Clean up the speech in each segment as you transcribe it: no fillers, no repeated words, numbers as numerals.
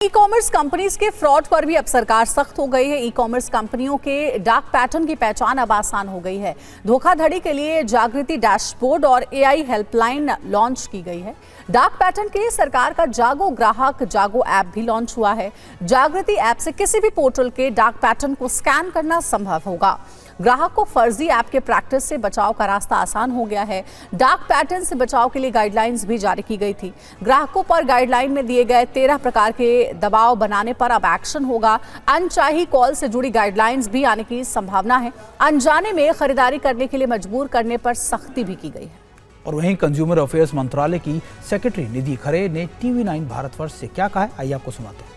E commerce companies के fraud पर भी अब सरकार सख्त हो गई है। ई कॉमर्स कंपनियों के डार्क पैटर्न की पहचान अब आसान हो गई है। धोखाधड़ी के लिए जागृति डैशबोर्ड और एआई हेल्पलाइन लॉन्च की गई है। डार्क पैटर्न के लिए सरकार का जागो ग्राहक जागो ऐप भी लॉन्च हुआ है। जागृति ऐप से किसी भी पोर्टल के डार्क पैटर्न को स्कैन करना संभव होगा। ग्राहक को फर्जी ऐप के प्रैक्टिस से बचाव का रास्ता आसान हो गया है। डार्क पैटर्न से बचाव के लिए गाइडलाइंस भी जारी की गई थी। ग्राहकों पर गाइडलाइन में दिए गए 13 प्रकार के दबाव बनाने पर अब एक्शन होगा। अनचाही कॉल से जुड़ी गाइडलाइंस भी आने की संभावना है। अनजाने में खरीदारी करने के लिए मजबूर करने पर सख्ती भी की गई है। और वहीं कंज्यूमर अफेयर्स मंत्रालय की सेक्रेटरी निधि खरे ने TV9 भारतवर्ष से क्या कहा है, आइए आपको सुनाते हैं।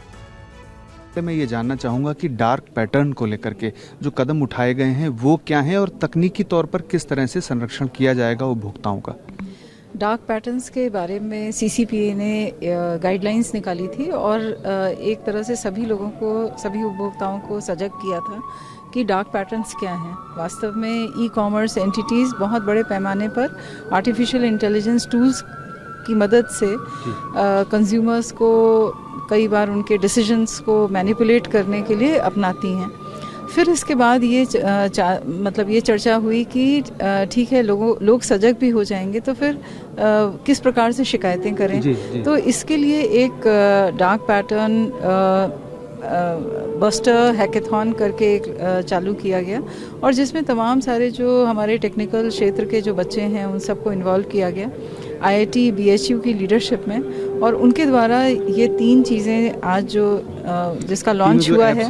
मैं ये जानना चाहूँगा कि डार्क पैटर्न को लेकर के जो कदम उठाए गए हैं वो क्या हैं और तकनीकी तौर पर किस तरह से संरक्षण किया जाएगा उपभोक्ताओं का। डार्क पैटर्न्स के बारे में CCPA ने गाइडलाइंस निकाली थी और एक तरह से सभी लोगों को, सभी उपभोक्ताओं को सजग किया था कि डार्क पैटर्न्स क्या हैं। वास्तव में ई कॉमर्स एंटिटीज़ बहुत बड़े पैमाने पर आर्टिफिशियल इंटेलिजेंस टूल्स की मदद से कंज्यूमर्स को कई बार उनके डिसीजंस को मैनिपुलेट करने के लिए अपनाती हैं। फिर इसके बाद ये ये चर्चा हुई कि ठीक है, लोग सजग भी हो जाएंगे तो फिर किस प्रकार से शिकायतें करें। जी। तो इसके लिए एक डार्क पैटर्न बस्टर हैकेथॉन करके एक चालू किया गया और जिसमें तमाम सारे जो हमारे टेक्निकल क्षेत्र के जो बच्चे हैं उन सबको इन्वॉल्व किया गया IIT BHU की लीडरशिप में। और उनके द्वारा ये 3 चीज़ें आज जिसका लॉन्च हुआ है,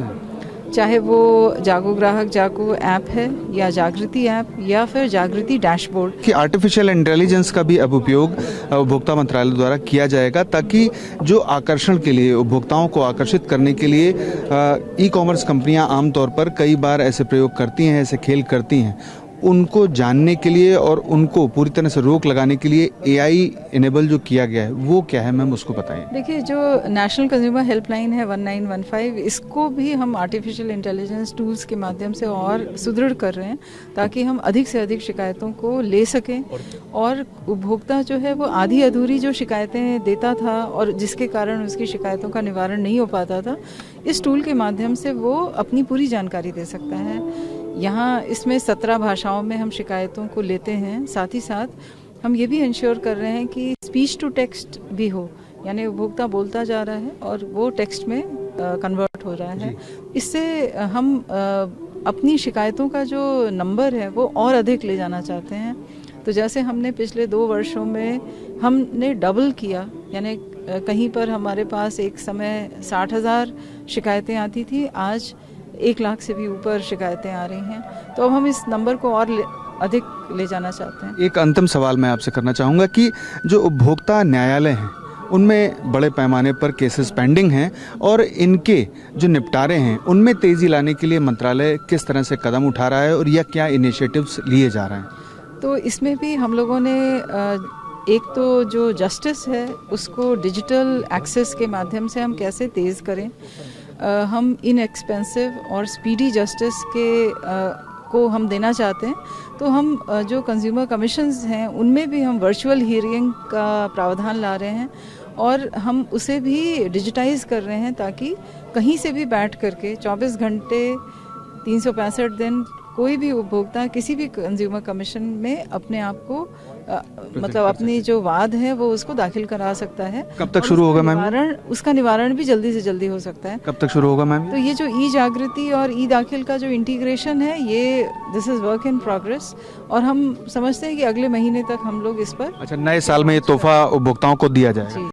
चाहे वो जागो ग्राहक जागो ऐप है या जागृति ऐप या फिर जागृति डैशबोर्ड, कि आर्टिफिशियल इंटेलिजेंस का भी अब उपयोग उपभोक्ता मंत्रालय द्वारा किया जाएगा ताकि जो आकर्षण के लिए, उपभोक्ताओं को आकर्षित करने के लिए ई कॉमर्स कंपनियां आमतौर पर कई बार ऐसे प्रयोग करती हैं, ऐसे खेल करती हैं, उनको जानने के लिए और उनको पूरी तरह से रोक लगाने के लिए AI इनेबल जो किया गया है वो क्या है, मैम उसको बताएं। देखिए, जो नेशनल कंज्यूमर हेल्पलाइन है 1915, इसको भी हम आर्टिफिशियल इंटेलिजेंस टूल्स के माध्यम से और सुदृढ़ कर रहे हैं ताकि हम अधिक से अधिक शिकायतों को ले सकें। और उपभोक्ता जो है वो आधी अधूरी जो शिकायतें देता था और जिसके कारण उसकी शिकायतों का निवारण नहीं हो पाता था, इस टूल के माध्यम से वो अपनी पूरी जानकारी दे सकता है। यहाँ इसमें 17 भाषाओं में हम शिकायतों को लेते हैं। साथ ही साथ हम ये भी इंश्योर कर रहे हैं कि स्पीच टू टेक्स्ट भी हो, यानी उपभोक्ता बोलता जा रहा है और वो टेक्स्ट में कन्वर्ट हो रहा है। इससे हम अपनी शिकायतों का जो नंबर है वो और अधिक ले जाना चाहते हैं। तो जैसे हमने पिछले 2 वर्षों में हमने डबल किया, यानी कहीं पर हमारे पास एक समय 60,000 शिकायतें आती थी, आज 1 लाख से भी ऊपर शिकायतें आ रही हैं। तो अब हम इस नंबर को और अधिक ले जाना चाहते हैं। एक अंतिम सवाल मैं आपसे करना चाहूँगा कि जो उपभोक्ता न्यायालय हैं उनमें बड़े पैमाने पर केसेस पेंडिंग हैं और इनके जो निपटारे हैं उनमें तेज़ी लाने के लिए मंत्रालय किस तरह से कदम उठा रहा है और या क्या इनिशिएटिव्स लिए जा रहे हैं। तो इसमें भी हम लोगों ने एक तो जो जस्टिस है उसको डिजिटल एक्सेस के माध्यम से हम कैसे तेज़ करें। हम इनएक्सपेंसिव और स्पीडी जस्टिस को हम देना चाहते हैं। तो हम जो कंज्यूमर कमीशंस हैं उनमें भी हम वर्चुअल हियरिंग का प्रावधान ला रहे हैं और हम उसे भी डिजिटाइज कर रहे हैं ताकि कहीं से भी बैठ करके 24 घंटे 365 दिन कोई भी उपभोक्ता किसी भी कंज्यूमर कमीशन में अपने आप को अपनी जो वाद है वो उसको दाखिल करा सकता है। कब तक शुरू होगा मैम? उसका निवारण भी जल्दी से जल्दी हो सकता है। कब तक शुरू होगा मैम? तो ये जो ई जागृति और ई दाखिल का जो इंटीग्रेशन है, ये this is work in progress और हम समझते हैं कि अगले महीने तक हम लोग इस पर नए साल में ये तोहफा उपभोक्ताओं को दिया जाएगा।